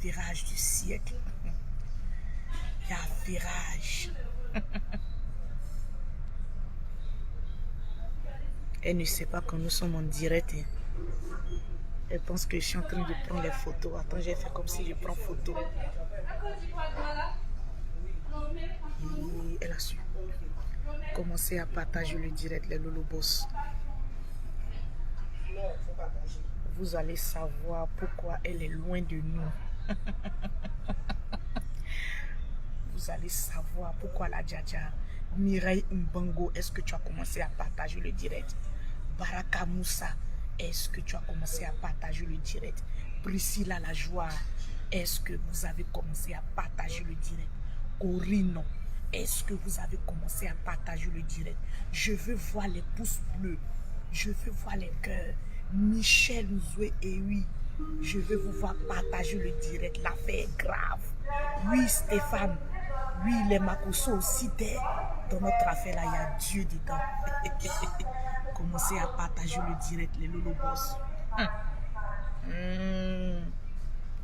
virage du siècle. Il y a un virage. Elle ne sait pas que nous sommes en direct. Hein. Elle pense que je suis en train de prendre les photos. Attends, j'ai fait comme si je prends photo. Et elle a su commencer à partager le direct, les Lolobos. Vous allez savoir pourquoi elle est loin de nous. Vous allez savoir pourquoi la Djadja. Mireille Mbango, est-ce que tu as commencé à partager le direct? Baraka Moussa, est-ce que tu as commencé à partager le direct? Priscilla la joie, est-ce que vous avez commencé à partager le direct? Corino, est-ce que vous avez commencé à partager le direct? Je veux voir les pouces bleus. Je veux voir les cœurs. Michel Nzoué et oui, je veux vous voir partager le direct. L'affaire est grave. Oui, Stéphane. Oui, les Makoso aussi, dans notre affaire là, il y a Dieu dedans. Commencez à partager le direct, les Lolobos.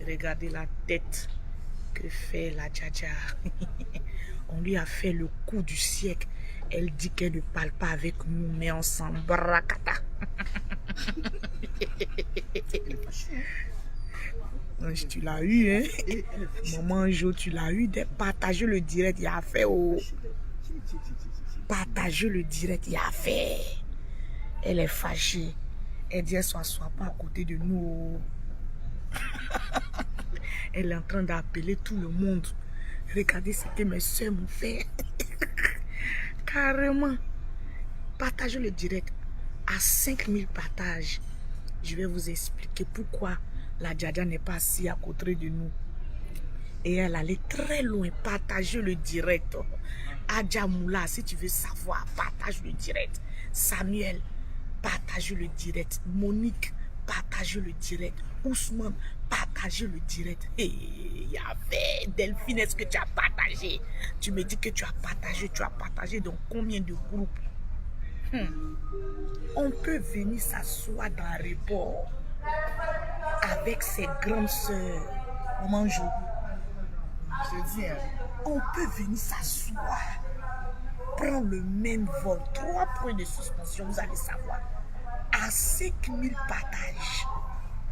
Regardez la tête que fait la Djadja. On lui a fait le coup du siècle. Elle dit qu'elle ne parle pas avec nous, mais ensemble. Brakata. Tu l'as eu, hein? Maman Jo, tu l'as eu. Partager le direct, il y a fait. Oh. Partager le direct, il y a fait. Elle est fâchée. Elle dit, elle ne s'assoit pas à côté de nous. Elle est en train d'appeler tout le monde. Regardez ce que mes soeurs m'ont fait. Carrément. Partagez le direct. À 5000 partages, je vais vous expliquer pourquoi la Djadja n'est pas assise à côté de nous. Et elle allait très loin. Partager le direct. Adja Moula, si tu veux savoir, partage le direct. Samuel, partage le direct. Monique, partage le direct. Ousmane, partage le direct. Et il y avait Delphine, est-ce que tu as partagé? Tu me dis que tu as partagé dans combien de groupes? On peut venir s'asseoir dans un report avec ses grandes soeurs. Maman Jo. Je dis, on peut venir s'asseoir, prendre le même vol, 3 points de suspension, vous allez savoir. À 5000 partages,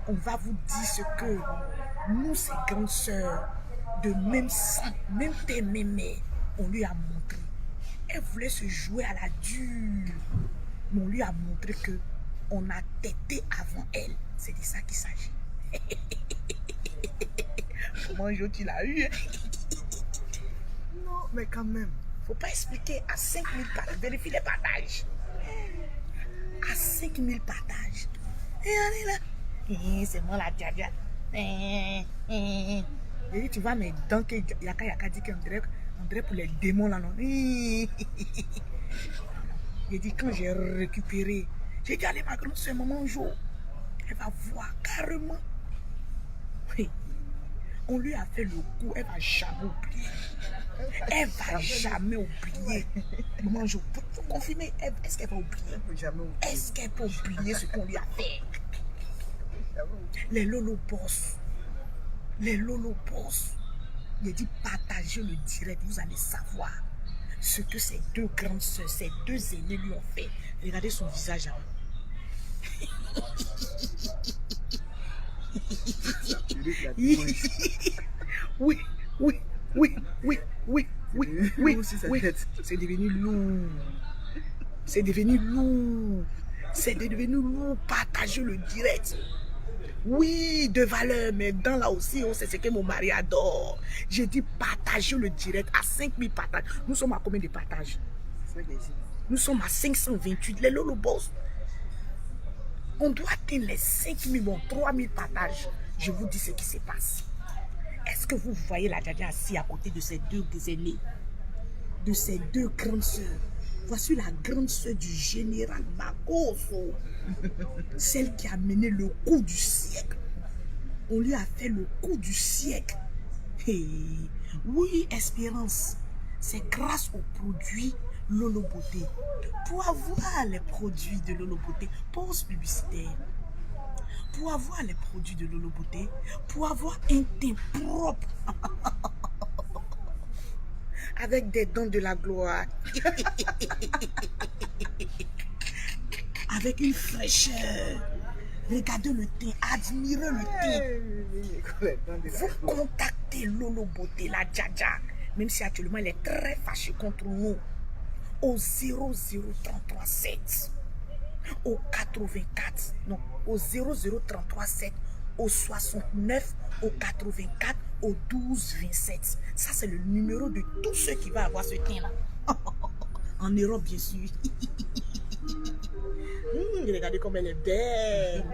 on va vous dire ce que nous, ces grandes sœurs, de même sang, même père, même mère, on lui a montré. Elle voulait se jouer à la dure, mais on lui a montré que on a tété avant elle. C'est de ça qu'il s'agit. Comment tu l'as eu? Non, mais quand même. Faut pas expliquer à 5000 partages. Vérifie les partages. À 5000 partages. Et elle est là. C'est moi la Djadja. Et tu vois mes dents que Yaka dit qu'on dirait pour les démons là non. J'ai dit quand j'ai récupéré, j'ai dit allez ma grande soeur maman Jo, elle va voir carrément. On lui a fait le coup, elle va jamais oublier. Elle va jamais oublier. Maman Jo, pour confirmer, est-ce qu'elle va oublier? Est-ce qu'elle peut oublier ce qu'on lui a fait? Les Lolobos. Les Lolobos. Il a dit partagez le direct, vous allez savoir ce que ces deux grandes soeurs, ces deux aînés lui ont fait. Regardez son visage. Oui, oui, oui, oui, oui, oui, oui, oui. C'est devenu lourd. C'est devenu lourd. C'est devenu lourd. Partagez le direct. Oui, de valeur, mais dans là aussi, c'est ce que mon mari adore. J'ai dit partager le direct à 5000 partages. Nous sommes à combien de partages? Nous sommes à 528. Les Lolobos. On doit atteindre les 5000, bon, 3000 partages. Je vous dis ce qui se passe. Est-ce que vous voyez la Djadja assise à côté de ces deux aînés? De ces deux grandes sœurs? Voici la grande sœur du général Makoso. Celle qui a mené le coup du siècle. On lui a fait le coup du siècle. Hey. Oui, Espérance. C'est grâce aux produits Loloboté. Pour avoir les produits de Loloboté, pause publicitaire. pour avoir les produits de Lolo Beauté, pour avoir un teint propre, avec des dents de la gloire, avec une fraîcheur. Regardez le teint, admirez le teint. Vous contactez Lolo Beauté, la Djadja, même si actuellement elle est très fâchée contre nous, au 00337, au 84, non, au 00337, au 69, au 84, au 1227. Ça, c'est le numéro de tous ceux qui vont avoir ce teint-là. En Europe, bien sûr. Regardez comme elle est belle.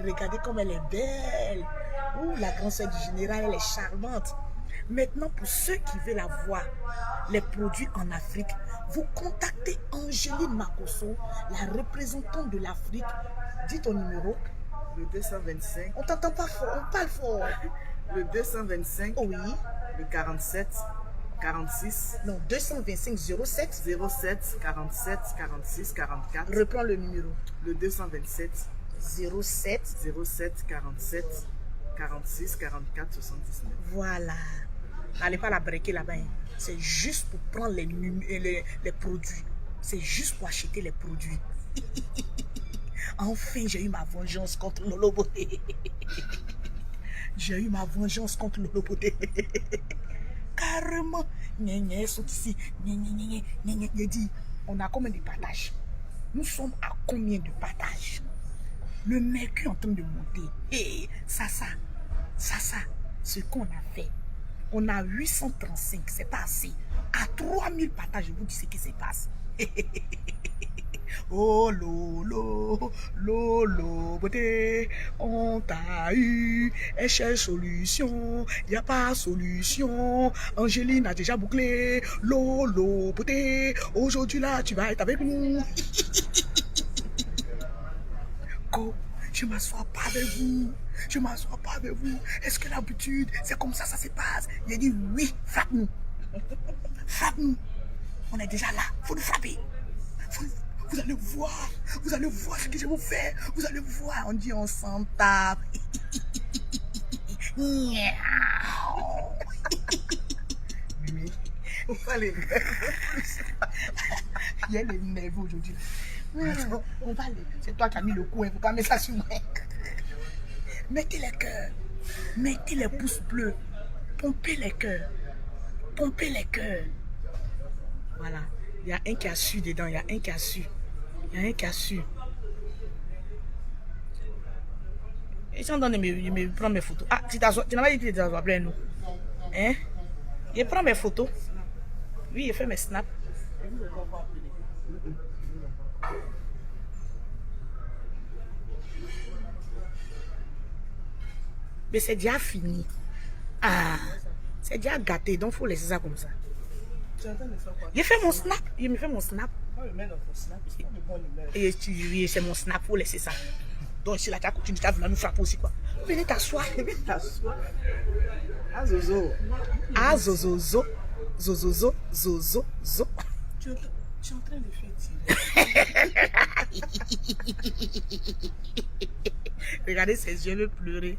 Regardez comme elle est belle. La grande sœur du général, elle est charmante. Maintenant, pour ceux qui veulent avoir les produits en Afrique, vous contactez Angéline Makosso, la représentante de l'Afrique. Dis ton numéro. Le 225. On t'entend pas fort, on parle fort. Le 225. Oui. Le 47. 46. Non, 225 07. 07 47 46 44. Reprends le numéro. Le 227. 07. 07 47 46 44 79. Voilà. N'allez pas la breaker là-bas. Hein. C'est juste pour prendre les produits. C'est juste pour acheter les produits. Enfin, j'ai eu ma vengeance contre Lolo Beauté. J'ai eu ma vengeance contre Lolo Beauté. Carrément. Ils sont ici. Il dit, on a combien de partages? Nous sommes à combien de partages? Le mercure est en train de monter. Et ça, ce qu'on a fait. On a 835, c'est pas assez. À 3000 partages, je vous dis ce qui se passe. Oh Lolo, Lolo Beauté, on t'a eu, elle cherche solution, y a pas solution. Angéline a déjà bouclé, Lolo Beauté, aujourd'hui là tu vas être avec nous. Go, je m'assois pas avec vous, je m'assois pas avec vous. Est-ce que l'habitude, c'est comme ça se passe? Il a dit oui, frappe-nous, frappe-nous. On est déjà là, faut nous frapper. Vous allez voir ce que je vais vous faire. Vous allez voir, on dit on s'en tape. Mimi, on va les nerfs. Il y a les nerfs aujourd'hui. On va les. C'est toi qui as mis le coup, il ne faut pas mettre ça sur moi. Mettez les cœurs. Mettez les pouces bleus. Pompez les cœurs. Pompez les cœurs. Voilà. Il y a un qui a su dedans. Il y a un qui a su. Il y a un qui a su. Et si on donne me prendre mes photos. Ah, tu n'as pas dit que tu t'assois après nous. Hein? Je prends mes photos. Oui, je fais mes snaps. Mais c'est déjà fini. Ah, c'est déjà gâté, donc il faut laisser ça comme ça. Je fais mon snap. Je me fais mon snap. Et c'est mon snap, il faut laisser ça. Donc si la tu continues, tu vas nous frapper aussi quoi. Venez t'asseoir. Venez t'asseoir. Ah Zozo. Ah Zozo. Zozo. Zozo. Tu es en train de faire tirer. Regardez ses yeux, il veut pleurer.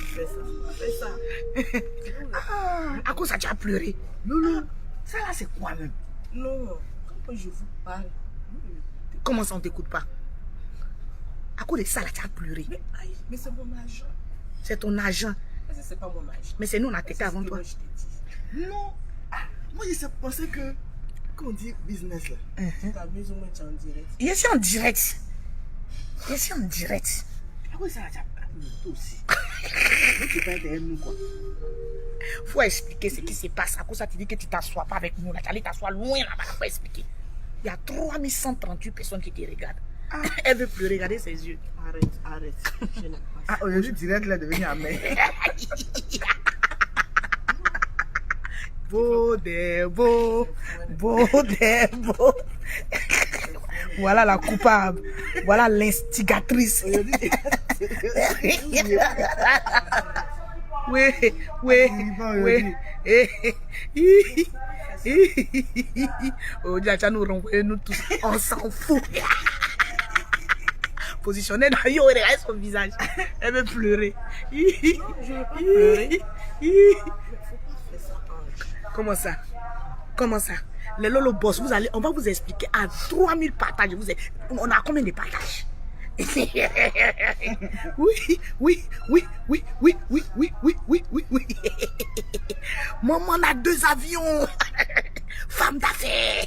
Fais ça. À cause ça tu as pleuré. Non. Ça là c'est quoi même? Non. Quand je vous parle. Comment ça on t'écoute pas? À cause de ça là tu as pleuré. Mais c'est mon agent. C'est ton agent. C'est pas mon agent. Mais c'est nous on a tété avant toi. Non. Moi je pensais que. Quand on dit business là. Ta maison est en direct. Je suis en direct. Je suis en direct. À quoi ça toi aussi? Tu pas derrière nous quoi. Faut expliquer ce qui se passe. À cause ça tu dis que tu t'assois pas avec nous là. Tu allais t'asseoir loin là-bas. Faut expliquer. Il y a 3138 personnes qui te regardent. Elle veut plus regarder ses yeux. Arrête. Je n'aime pas ça. Aujourd'hui direct là devenu amer. Beau. Voilà la coupable. Voilà l'instigatrice. Oui. Oh, déjà, nous renvoyer nous tous. On s'en fout. positionnée dans yo, regardez son visage. Elle veut pleurer. Je veux pas pleurer. Comment ça? Comment ça? Les Lolo Boss, on va vous expliquer à 3000 partages. On a combien de partages? Oui. Maman a 2 avions. Femme d'affaires.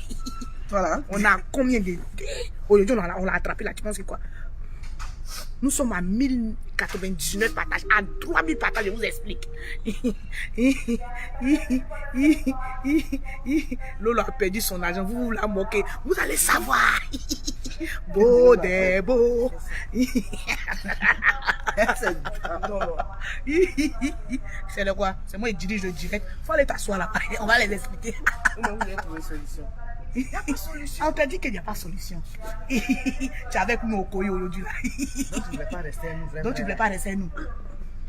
Voilà. On a combien de... Aujourd'hui, on l'a attrapé là. Tu penses que quoi? Nous sommes à 1099 partages. À 3000 partages, je vous explique. Lolo a perdu son argent. Vous la moquez. Vous allez savoir. Beau des beaux. C'est le quoi? C'est moi qui dirige le direct. Faut aller t'asseoir là. On va les expliquer. Comment vous avez trouvé une solution? Il n'y a pas de solution. On t'a dit qu'il n'y a pas de solution. Tu es avec nous au Koyo aujourd'hui là. Donc tu ne voulais pas rester à nous vraiment. Donc tu ne voulais pas rester à nous.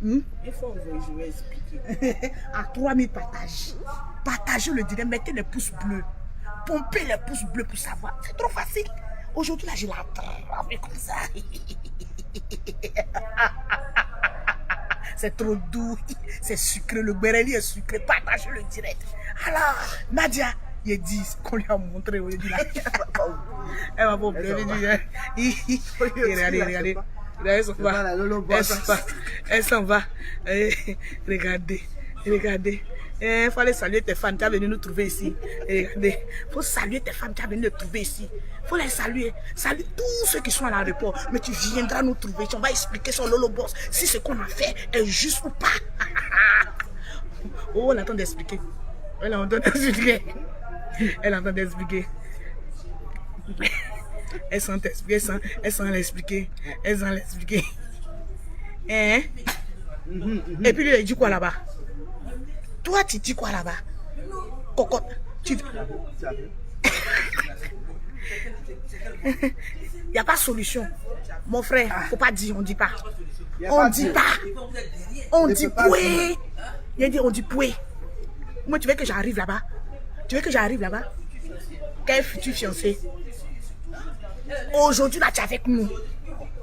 Une fois envoyé, je vais expliquer. À 3000 partages. Partagez le direct, mettez les pouces bleus. Pompez les pouces bleus pour savoir. C'est trop facile. Aujourd'hui là, je l'attrape comme ça. C'est trop doux. C'est sucré. Le béréli est sucré. Partagez le direct. Alors, Nadia, il dit qu'on lui a montré aujourd'hui là. Elle va pas oublier. Regardez. Elle s'en va. Elle s'en va. Regardez. Il fallait saluer tes fans qui sont venus nous trouver ici. Regardez. Il faut saluer tes fans qui sont venus nous trouver ici. Il faut les saluer. Salut tous ceux qui sont à l'aéroport. Mais tu viendras nous trouver. On va expliquer sur Lolo Boss si ce qu'on a fait est juste ou pas. Oh, on attend d'expliquer. Elle entend d'expliquer. Elle sent l'expliquer. Hein? Et puis lui, il dit quoi là-bas? Toi, tu dis quoi là-bas? Cocotte, tu... Il n'y a pas de solution. Mon frère, faut pas dire, on dit pas. On dit poué. Il a dit, on dit poué. Moi, tu veux que j'arrive là-bas? Quel futur fiancé? Aujourd'hui, là, tu es avec nous.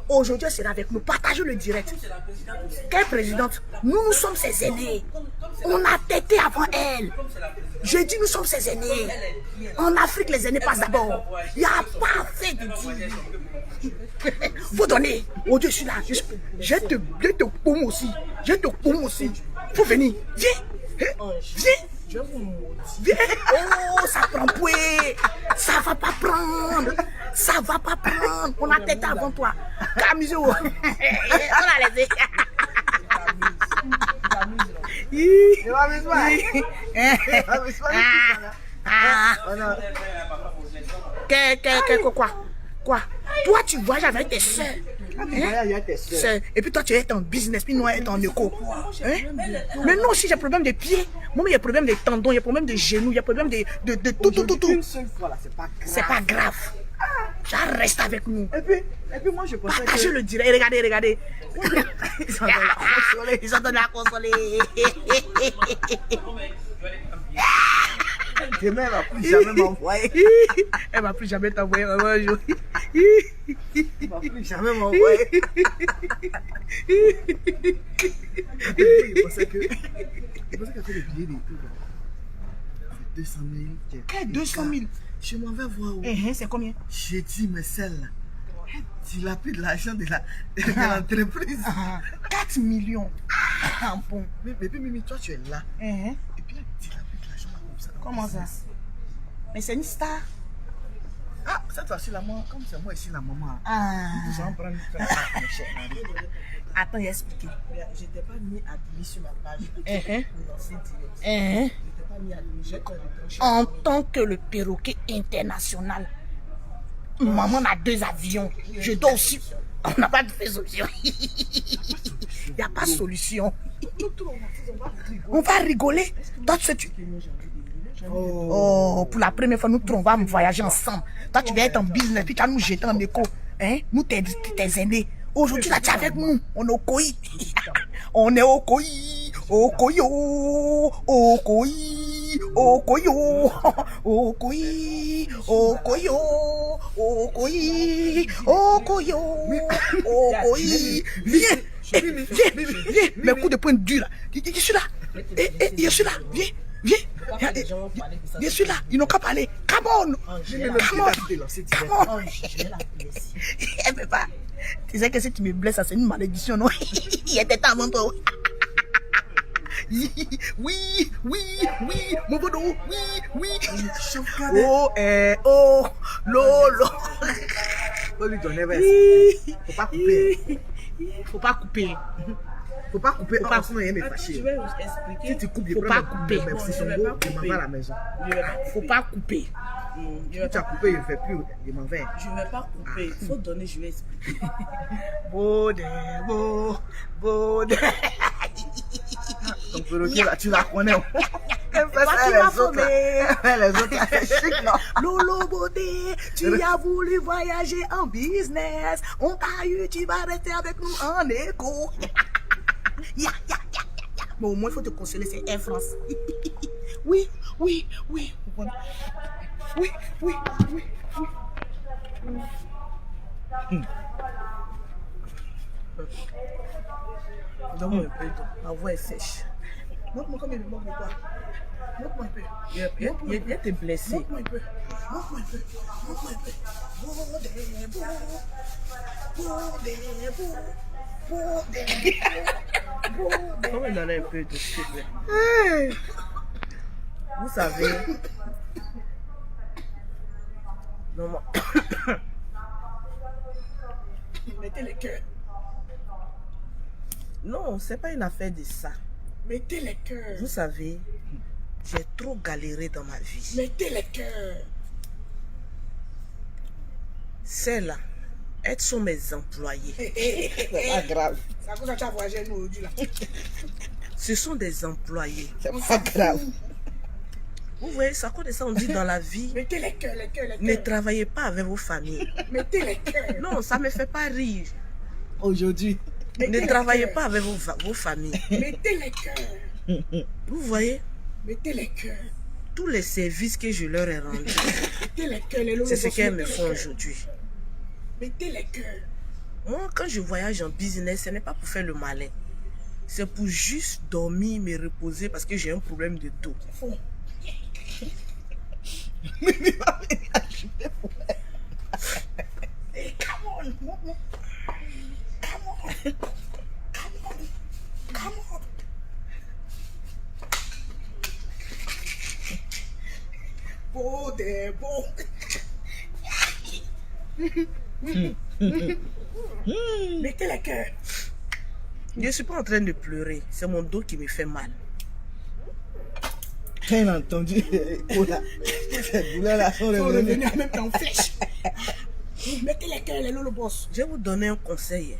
Aujourd'hui, elle sera avec nous. Partagez le direct. Quelle présidente? Nous sommes ses aînés. On a tété avant elle. Je dis, nous sommes ses aînés. En Afrique, les aînés passent d'abord. Il n'y a pas fait de dire. Faut donner. Oh Dieu, je suis là. Je te paume aussi. Faut venir. Viens. Je vais vous montrer. Viens. Oh, ça prend poué. Ça va pas prendre. On a tête avant toi. Camille. On a laissé. Quoi? Toi, tu voyages avec tes soeurs. Et puis toi, tu es en business, puis nous, on est en éco. Mais non, si j'ai problème de pieds, moi, il y a problème de tendons, il y a problème de genoux, il y a problème de tout. Une seule fois, là, c'est pas grave. C'est pas grave. Ça reste avec nous. Et puis moi, je pensais Partagez que... le direct. Regardez. Ils sont de la consoler. Demain, elle va plus jamais m'envoyer. Elle va plus jamais t'envoyer un jour. Elle va plus jamais m'envoyer. Je pensais qu'elle fait le billet des tout. 200 000. Quel 200 000? Je m'en vais voir où. C'est combien? J'ai dit, mais celle-là, tu n'as plus de l'argent de l'entreprise. 4 millions. Bon. Mais Mimi, toi, tu es là. Et puis, tu n'as plus de l'argent comme ça. Comment ça? Mais c'est une star. Ah, cette fois-ci, comme c'est moi ici, la maman. Nous allons prendre une Attends, il a expliqué. Je n'étais pas mis admis sur ma page. Pour lancer direct. En tant que le perroquet international, maman a 2 avions. Je dois aussi. On n'a pas de solution. Il n'y a pas de solution. On va rigoler. Toi, tu... Oh, pour la première fois, nous on va voyager ensemble. Toi, tu vas être en business, puis tu vas nous jeter en écho. Nous, t'es aînés. Aujourd'hui, là, tu es avec nous. On est au Koyi. On est au Koyi. Au Koyo. Au Koyi. Okoyo, Okoyi, Okoyo, Okoyi, Okoyo, Okoyi. Viens, viens, mes coups de poing durs là. Je suis là. Je suis là. Viens, viens. Je suis là. Ils n'ont qu'à parler. Come on. Come on. Elle peut pas. Tu sais que si tu me blesses, ça c'est une malédiction, non? Il était temps avant toi. Oui, mon bodo, oui. Oh, lolo. Faut lui donner verse. Faut pas couper. Faut pas couper. Faut pas couper, sinon il est fâché. Je vais vous expliquer. Si tu coupes, il Faut pas couper. C'est son beau, il m'en va à la maison. Faut pas couper. Si tu as coupé, il ne fait plus, il m'en va. Je ne vais pas couper. Il faut donner, je vais expliquer. Bode. Donc, perroquet, là, tu la connais. Elle fait Toi, ça, tu les m'as autres. formé. Les autres, elle fait chic, non? Lolo Bodé, tu as voulu voyager en business. On t'a eu, tu vas rester avec nous en écho. Ya. Mais au moins, il faut te consoler, c'est Air France. Oui. Donne-moi un peu d'eau. Ma voix est sèche. Montre-moi comme il me manque de quoi. Montre-moi un peu. Il était blessé. Montre-moi un peu. Comment me donner un peu d'eau, s'il te plaît? Vous savez. Non, moi. Mettez les cœurs. Non, c'est pas une affaire de ça. Mettez les cœurs. Vous savez, j'ai trop galéré dans ma vie. Mettez les cœurs. Celles-là, elles sont mes employés. C'est pas grave. C'est à cause de ça que tu as voyagé avec nous aujourd'hui là. Ce sont des employés. C'est pas grave. Vous voyez, c'est à cause de ça on dit dans la vie, Mettez les cœurs. ne travaillez pas avec vos familles. Mettez les cœurs. Non, ça ne me fait pas rire. Aujourd'hui. Ne travaillez pas avec vos familles. Mettez les cœurs. Vous voyez, Mettez les cœurs. tous les services que je leur ai rendus, Mettez les cœurs. Les c'est ce lolobos, qu'elles me mettez les font cœurs. aujourd'hui. Mettez les cœurs. Moi, quand je voyage en business, ce n'est pas pour faire le malin. C'est pour juste dormir, me reposer parce que j'ai un problème de dos. Fond. Hey, come on. Montre-moi. Come on. Beau des beaux. Mettez les cœurs. Je ne suis pas en train de pleurer, c'est mon dos qui me fait mal. J'ai entendu. Cette douleur-là sont Ils sont revenues. revenus en même temps en flèche. Mettez les cœurs, les lolobos. Je vais vous donner un conseil.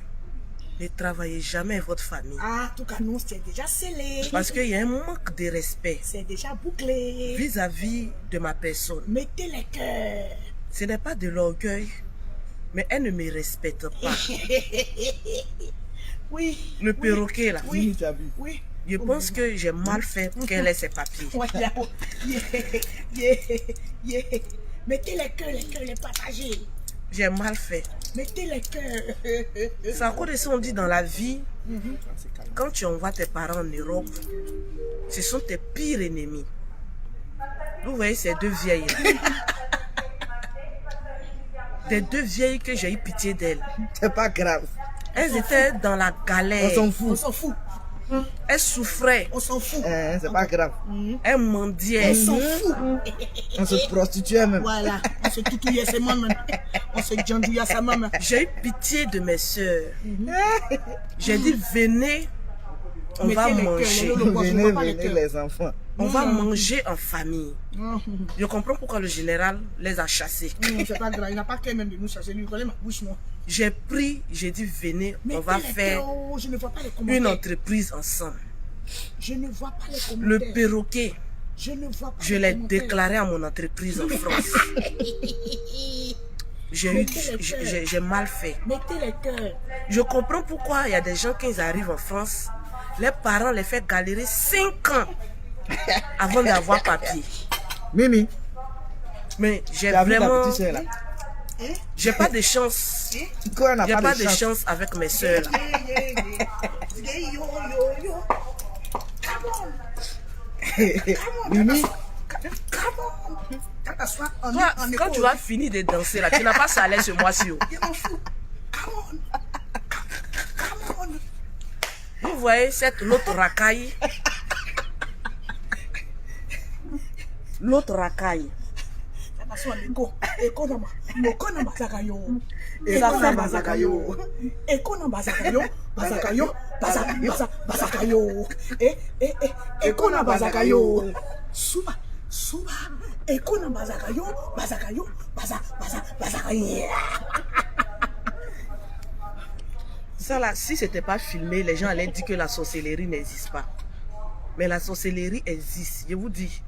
Ne travaillez jamais avec votre famille. Ah, en tout cas, nous, c'est déjà scellé. Parce qu'il y a un manque de respect C'est déjà bouclé. vis-à-vis de ma personne. Mettez les cœurs. Ce n'est pas de l'orgueil, mais elle ne me respecte pas. Oui. Le perroquet là, Oui. Tu as vu. Oui. je pense que j'ai mal fait pour qu'elle ait ses papiers. Ouais, yeah. Mettez les cœurs, les partagés. J'ai mal fait. Mettez les cœurs. C'est à cause de ça on dit dans la vie, quand tu envoies tes parents en Europe, ce sont tes pires ennemis. Vous voyez ces deux vieilles là. Des deux vieilles que j'ai eu pitié d'elles. C'est pas grave. Elles étaient dans la galère. On s'en On fout. s'en fout. Elles souffraient. On s'en fout. C'est pas grave. Elles mendiaient. On s'en fout. On se prostituait même. Voilà. On se toutouillait ses mamans. On se djandouillait sa maman. J'ai eu pitié de mes sœurs. J'ai dit, venez, on va Mettez les cœurs, manger. les lolobos, je ne vois pas les Venez cœurs. les enfants. On va manger en famille. Je comprends pourquoi le général les a chassés. C'est pas grave. Il n'a pas qu'à même de nous chercher. Lui, il connaît ma bouche, moi. J'ai pris, j'ai dit, venez, on Mettez va les faire cœurs. Oh, je ne vois pas les une commentaires. entreprise ensemble. Je ne vois pas les Le commentaires. perroquet, Je ne vois pas je les l'ai commentaires. déclaré à mon entreprise en France. J'ai mal fait. Mettez les cœurs. Je comprends pourquoi il y a des gens, quand ils arrivent en France, les parents les font galérer 5 ans avant d'avoir papier. Mimi, Mais j'ai tu as vu ta vraiment... petite soeur là? J'ai pas de chance. Quoi, on n'a J'ai pas, pas de de chance. chance avec mes soeurs. Mimi, Quand t'assois en Toi, en quand écho, tu vas finir de danser là, tu n'as pas salaire ce mois-ci. Oh. je m'en fous. Come on. Vous voyez cette l'autre racaille. L'autre racaille. Quand t'assois en écho, écho na moko na bazaka yo. Ça fait bazaka yo. Écho na bazaka yo, bazaka yo, bazaka yo. Écho na bazaka yo. Suba. Écho na bazaka yo, bazaka yo. Ça là, si c'était pas filmé, les gens allaient dire que la sorcellerie n'existe pas. Mais la sorcellerie existe, je vous dis.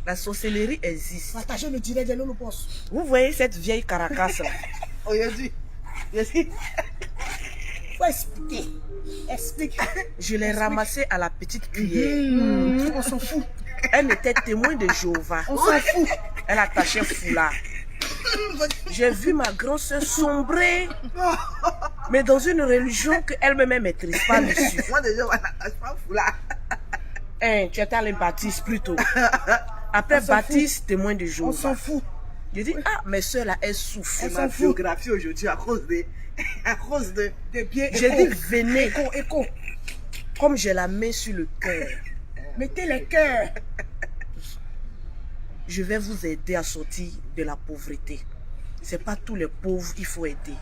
La sorcellerie existe. Partagez le direct de Lolo Boss. Vous voyez cette vieille caracasse là. aujourd'hui, Faut expliquer. Explique. Je l'ai ramassée à la petite cuillère. On s'en fout. Elle était témoin de Jéhovah. On s'en fout. Elle attachait foulard. J'ai vu ma grand soeur sombrer, mais dans une religion qu'elle-même ne maîtrise pas dessus. moi déjà, je pas fou là. Hein, tu étais à Baptiste plutôt. Après Baptiste, témoin de On Jéhovah. s'en fout. Je dis, ah, mes soeurs là, elles souffrent. C'est ma biographie aujourd'hui à cause de Des pieds. J'ai dit, venez, Écho. comme j'ai la main sur le cœur, Mettez les cœurs. je vais vous aider à sortir de la pauvreté. C'est pas tous les pauvres qu'il faut aider.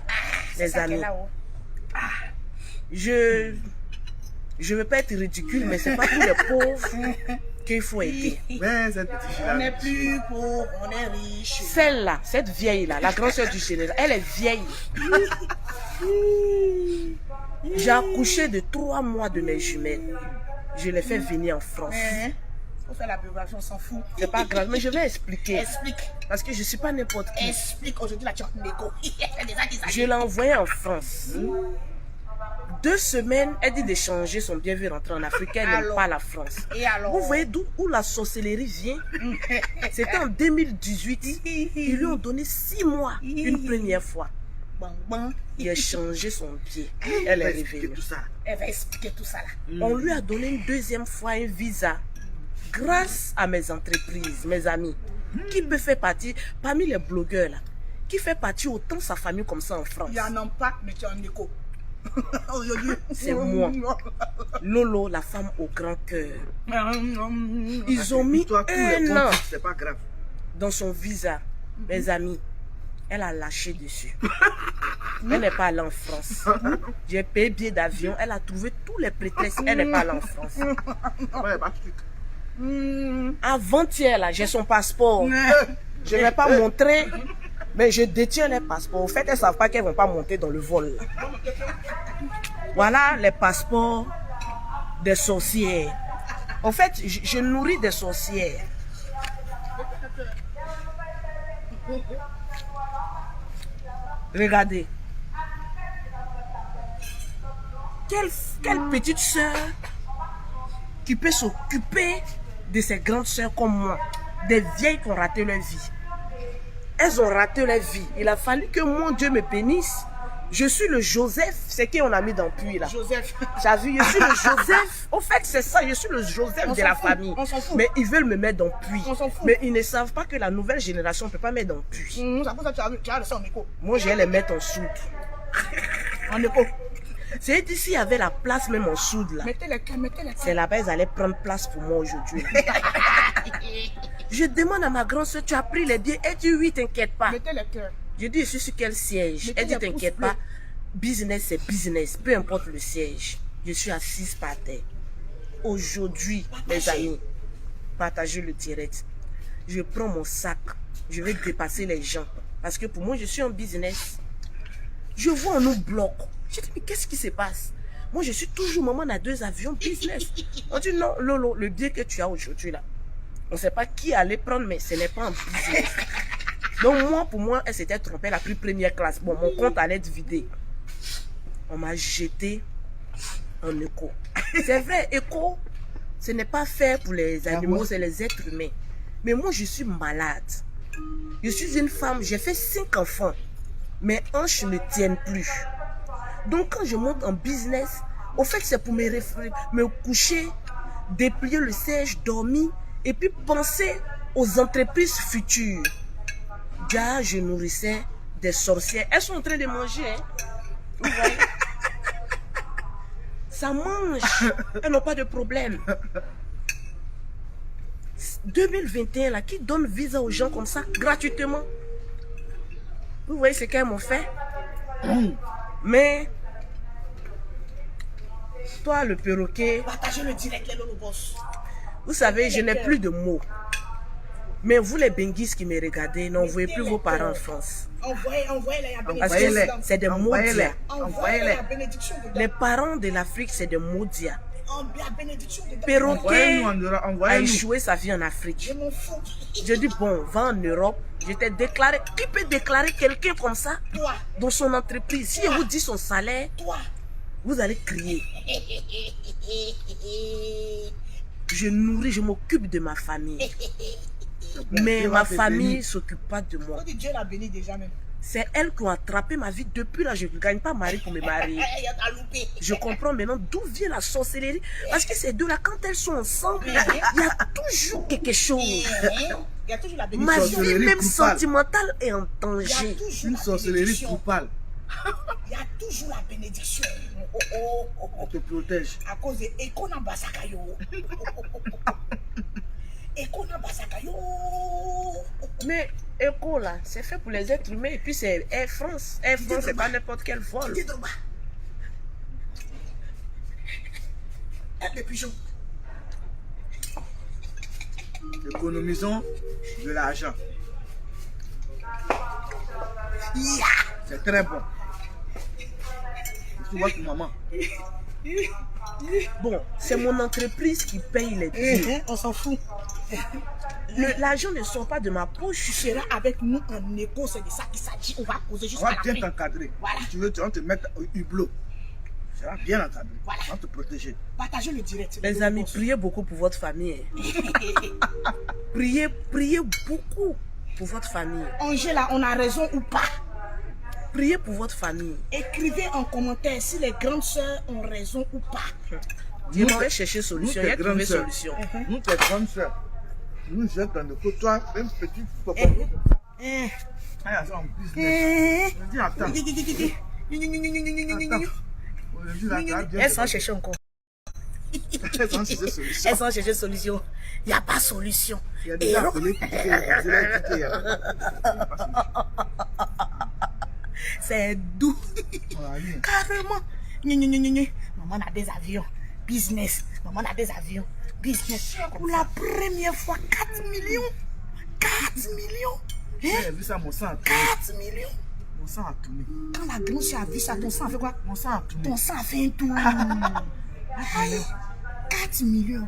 Les amis, je ne veux pas être ridicule, mais c'est pas tous les pauvres qu'il faut aider. Ouais, cette petite fille On là. est plus pauvre, on est riche. Celle-là, cette vieille-là, la grande soeur du général, elle est vieille. J'ai accouché de 3 mois de mes jumelles. Je les fais venir en France. Faut faire la biographie, on s'en fout. C'est pas grave, mais je vais expliquer. Explique. Parce que je ne suis pas n'importe qui. Explique. Aujourd'hui, la tu as un écho. C'est des acquis. Je l'ai envoyée en France. 2 semaines, elle dit de changer son bien vu rentrer en Afrique. Elle n'aime Alors. pas la France. Et alors? Vous voyez où la sorcellerie vient? C'était en 2018. Ils lui ont donné 6 mois une première fois. Bon. Il a changé son pied. Elle est revenue. Tout ça. Elle va expliquer tout ça là. On lui a donné une deuxième fois un visa grâce à mes entreprises, mes amis. Qui peut faire partie, parmi les blogueurs là, qui fait partie autant de sa famille comme ça en France. Il y en a pas, mais tu as un écho. Aujourd'hui, C'est moi. Lolo, la femme au grand cœur. Ils ont mis Toi, tous les un an comptes, c'est pas grave. dans son visa. Mes amis, elle a lâché dessus. Elle n'est pas allée en France. J'ai payé billet d'avion. Elle a trouvé tous les prétextes. Elle n'est pas allée en France. Ouais, bah, Avant-hier, là, j'ai son passeport. Je ne vais pas montrer, mais je détiens les passeports. Au fait, elles ne savent pas qu'elles ne vont pas monter dans le vol. Voilà les passeports des sorcières. En fait, je nourris des sorcières. Regardez. Quelle petite soeur qui peut s'occuper de ces grandes soeurs comme moi, des vieilles qui ont raté leur vie. Elles ont raté leur vie. Il a fallu que mon Dieu me bénisse. Je suis le Joseph, c'est qui on a mis dans le puits là. Joseph. Tu as vu, je suis le Joseph. Au fait, c'est ça, je suis le Joseph de la famille. On s'en fout. Mais ils veulent me mettre dans le puits. On s'en fout. Mais ils ne savent pas que la nouvelle génération ne peut pas mettre dans le puits. C'est pour ça que tu as laissé en écho. Moi, je vais les mettre en soude. En écho. C'est d'ici, il y avait la place même en soude là. Mettez les cœurs, mettez les cœurs. C'est là-bas, ils allaient prendre place pour moi aujourd'hui. Je demande à ma grande soeur, tu as pris les billets? Elle dit oui, t'inquiète pas. Mettez les cœurs. Je dis, je suis sur quel siège? Mettez Elle dit, les t'inquiète pouces pas. Business, c'est business. Peu importe le siège. Je suis assise par terre. Aujourd'hui, mes amis, partagez le direct. Je prends mon sac. Je vais dépasser les gens. Parce que pour moi, je suis en business. Je vois, on nous bloque. Je dis, mais qu'est-ce qui se passe? Moi, je suis toujours maman à 2 avions business. On dit, non, Lolo, le billet que tu as aujourd'hui là, on ne sait pas qui allait prendre, mais ce n'est pas en business. Donc moi, pour moi, elle s'était trompée, elle a pris première classe. Bon, mon compte allait être vidé. On m'a jeté en écho. C'est vrai, écho, Ce n'est pas fait pour les animaux, c'est les êtres humains. Mais moi, je suis malade. Je suis une femme, j'ai fait 5 enfants. Mes hanches ne tiennent plus. Donc, quand je monte en business, au fait, c'est pour me coucher, déplier le siège, dormir, et puis penser aux entreprises futures. Déjà, je nourrissais des sorcières. Elles sont en train de manger. Hein. Vous voyez? Ça mange. Elles n'ont pas de problème. 2021, là, qui donne visa aux gens comme ça, gratuitement? Vous voyez ce qu'elles m'ont fait? Mais, toi, le perroquet... Partagez le direct, les boss. Vous savez, je n'ai plus de mots. Mais vous, les benguis qui me regardez, n'envoyez plus vos parents en France. Envoyez-les la Parce bénédiction. que c'est des maudits. Envoyez-les la bénédiction dedans. Les parents de l'Afrique, c'est des maudits. La bénédiction dedans. Perroquet a Envoyez-nous. échoué sa vie en Afrique. Je m'en fous. Je dis, bon, va en Europe. Je t'ai déclaré. Qui peut déclarer quelqu'un comme ça Toi, dans son entreprise? Si je vous dis son salaire, toi. vous allez crier. Je nourris, je m'occupe de ma famille. Mais Dieu ma va te famille bénir. ne s'occupe pas de moi. On dit Dieu l'a béni déjà même. C'est elle qui a attrapé ma vie. Depuis là, je ne gagne pas mari pour me marier. Il y a ta loupé. Je comprends maintenant d'où vient la sorcellerie. Parce que ces deux-là, quand elles sont ensemble, il y a toujours quelque chose. Il y a toujours la Ma bénédiction. vie sorcellerie même coupable. sentimentale est en Il y a danger. toujours Une la sorcellerie bénédiction. coupable. Il y a toujours la bénédiction. Oh. On te protège. À cause de Ekona Basakayo. Ekona Basakayo. Mais Echo là, c'est fait pour les êtres humains. Et puis c'est Air France. Air France, c'est pas n'importe quel vol. Dis donc, les pigeons. Économisons de l'argent. Yeah. C'est très bon. Tu vois que maman. Bon, c'est mon entreprise qui paye les billets. On s'en fout. L'argent ne sort pas de ma Tu poche. seras avec nous en écho, c'est de ça qu'il s'agit. On va poser On jusqu'à va la bien fin. t'encadrer. Voilà. Si tu veux, on te mettre au hublot. Tu seras bien encadré. Voilà. On va te protéger. Partagez le direct. Les amis, priez beaucoup pour votre famille. Priez beaucoup pour votre famille. Angela, on a raison ou pas? Priez pour votre famille. Écrivez en commentaire si les grandes sœurs ont raison ou pas. Dieu va chercher solution. Il y a tes trouvé grandes sœurs. solution. Nous, tes grandes sœurs. Nous jetons dans le côté. Toi, une petite papa. Hein. Ah, il y a ça en business. Je dis, attends. Aujourd'hui, là, tu as bien Elles sont chercher encore. Elles sont chercher solution. Elles sont chercher solution. Il n'y a pas solution. Il y a déjà appelé pour quitter. Je l'ai quitté. C'est doux. Voilà, lui. Carrément. Maman a des avions. Business. Maman a des avions. Business. Pour la première fois, 4 millions. 4 millions. J'ai vu ça, mon sang a tourné. 4 millions. Mon sang a tourné. Quand la grande a vu ça, ton sang a fait quoi? Mon sang a tourné. Ton sang a fait un tour. Aïe. 4 millions.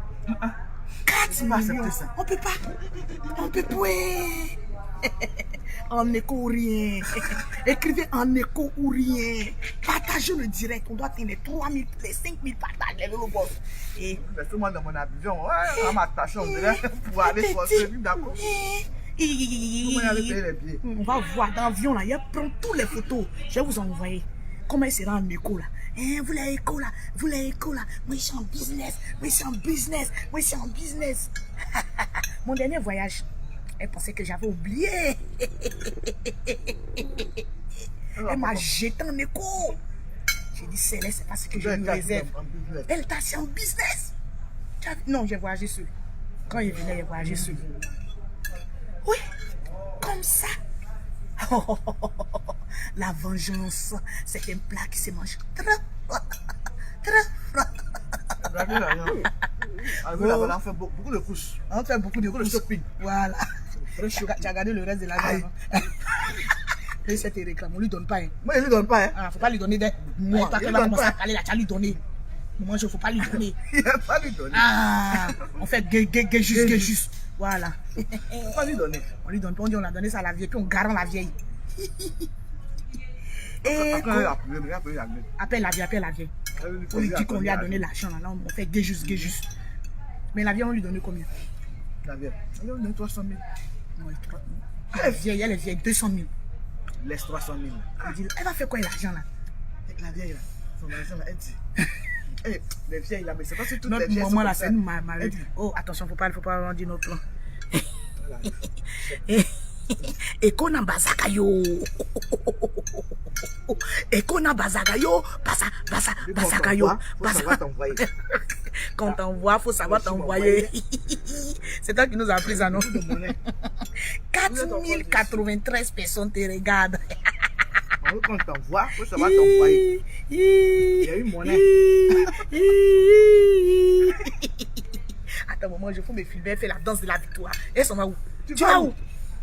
4 pas millions. accepter ça. On peut pas. On peut pas. En écho ou rien. Écrivez en écho ou rien. Partagez le direct. On doit atteindre les 3000, les 5000 partages. Les gros boss. Et Laisse-moi dans mon avion. Ouais, on m'attache, on dirait, pour aller forcer. D'accord. Comment y aller payer les billets? on va voir dans l'avion là, il prend toutes les photos. Je vais vous envoyer. Comment il sera en écho là? Vous les échos là, vous les échos là. Moi je suis en business, moi je suis en business, moi je suis en business. Mon dernier voyage, elle pensait que j'avais oublié. Elle m'a jeté en écho. J'ai dit Céleste, c'est pas ce que je lui réserve. Elle t'a assis en business. Non, j'ai voyagé seul. Quand il venait, j'ai voyagé seul. Oui, comme ça. La vengeance, c'est un plat qui se mange très Regardez là, là, on fait beaucoup de couches. On fait beaucoup de courses. shopping. Voilà. Très Tu as gardé le reste de la vie. Et cette réclame, on lui donne pas. Hein. Moi, je ne lui donne pas. Hein. Ah, faut pas lui donner des. Moi, Toi, il tu donne vas commencer pas. à parler là, tu vas lui donner. Moi, je ne faut pas lui donner. Il ne pas lui donner. Ah, on fait juste. Voilà. Il ne pas lui donner. On lui donne pas, on dit on a donné ça à la vieille, puis on garde la vieille. Et Après, il a appelé la gueule. appelle la vieille. On lui dit qu'on lui a donné l'argent là, on fait gay juste. Mais la vieille, on lui donnait combien? La vieille. Elle lui donne 300 000. Non, elle est vieille, 200 000. Laisse 300 000. Elle va faire quoi l'argent là? La vieille là, son argent là, elle dit. Les vieilles là, mais c'est pas sur toutes les Notre vieilles. maman là, c'est nous, Elle dit. oh, attention, faut pas dire nos plans. Et qu'on a bazakayo. Et qu'on a bazakayo. Bazakayo. Faut savoir t'envoyer. Quand t'envoies, faut savoir t'envoyer. C'est toi qui nous as appris ça, non? 4093 personnes te regardent. Quand t'envoies, faut savoir t'envoyer. Il y a eu monnaie. Attends, maman, je faut me filmer, faire la danse de la victoire. Et ça va où? Tu vas vas où? où?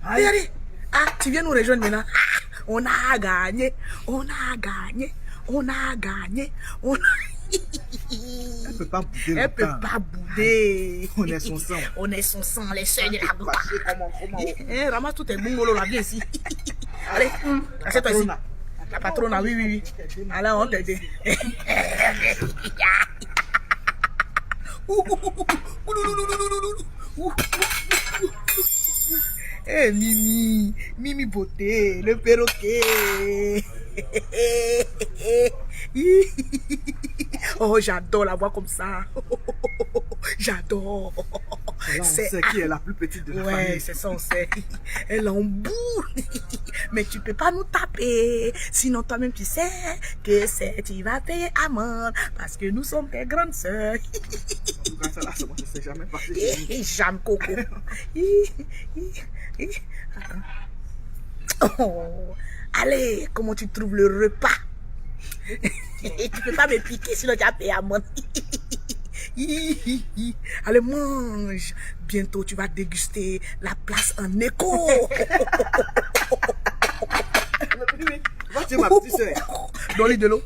Regardez. Ah, tu viens nous rejoindre maintenant. Ah, on a gagné. On a gagné. On a gagné. On a... Elle peut pas bouder. Elle peut pas bouder. On est son sang. On est son sang, les seuils de la gloire. Comment? Ramasse tous tes bungalows là, viens ici. Allez, assieds-toi ici. La patronne, oui. Allez, on t'aide. Eh, Mimi beauté, le perroquet. Oh, j'adore la voix comme ça. J'adore. Là, on sait qui est la plus petite de la famille. Ouais, c'est ça, on sait. Elle emboule. Mais tu peux pas nous taper. Sinon, toi-même, tu sais que tu vas payer amende. Parce que nous sommes tes grandes sœurs. En tout cas, ça là, moi, je sais jamais passer chez nous. J'aime Coco. Oh. Allez, comment tu trouves le repas? Tu peux pas me piquer, sinon tu as payé amende. Allez, mange. Bientôt, tu vas déguster la place en écho. Tu es ma petite soeur. Donnez de l'eau.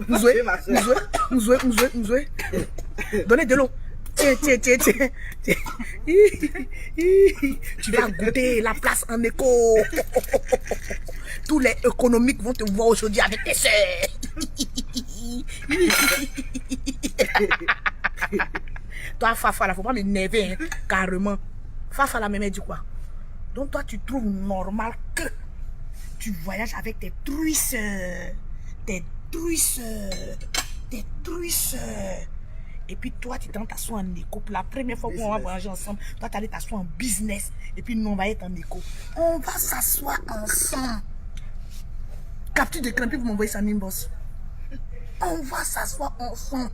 Moussoué. Donnez de l'eau. Tiens. Tu vas goûter la place en écho. Tous les économiques vont te voir aujourd'hui avec tes soeurs. Toi, Fafa, là, faut pas m'énerver, hein, carrément. Fafa, la même dit quoi? Donc, toi, tu trouves normal que tu voyages avec tes truisseurs. Et puis, toi, tu t'assois en éco. Pour la première fois qu'on va voyager ensemble, toi, tu allais t'asseoir en business. Et puis, nous, on va être en éco. On va s'asseoir ensemble. Capture d'écran, puis vous m'envoyez ça en inbox. On va s'asseoir ensemble.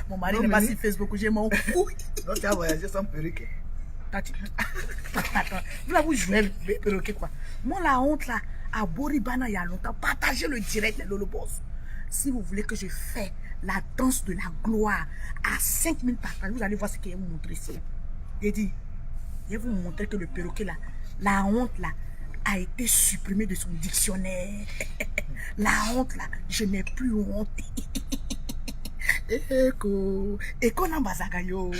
Mon mari n'est pas sur Facebook, j'ai mon couille. Donc tu as voyagé sans perruque. Attends, vous là vous jouez le perroquet quoi. Moi la honte là, à Boribana il y a longtemps, partagez le direct les Lolo Boss. Si vous voulez que je fasse la danse de la gloire à 5000 partages, vous allez voir ce qu'il va vous montrer ici. J'ai dit, je vais vous montrer que le perroquet là, la honte là, a été supprimée de son dictionnaire. La honte là, je n'ai plus honte. Eko na bazakayo.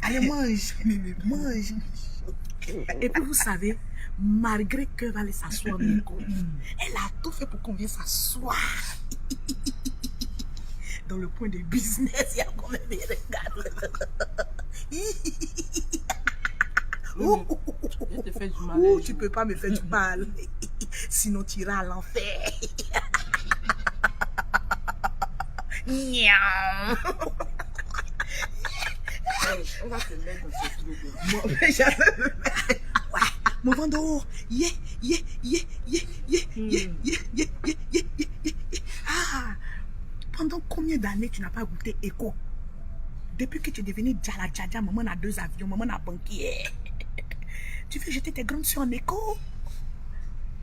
Allez, mange. Et puis vous savez, malgré qu'elle va aller s'asseoir, elle a tout fait pour qu'on vienne s'asseoir. Dans le point de business, il y a quand même des regards. Tu peux pas me faire du mal. Sinon tu iras à l'enfer. On va se mettre dans ce truc. Mon vendo. Ah, pendant combien d'années tu n'as pas goûté Eco? Depuis que tu es devenu Djala Djadja, maman a 2 avions, maman a banquier. Tu veux jeter tes grandes soeurs en Eco?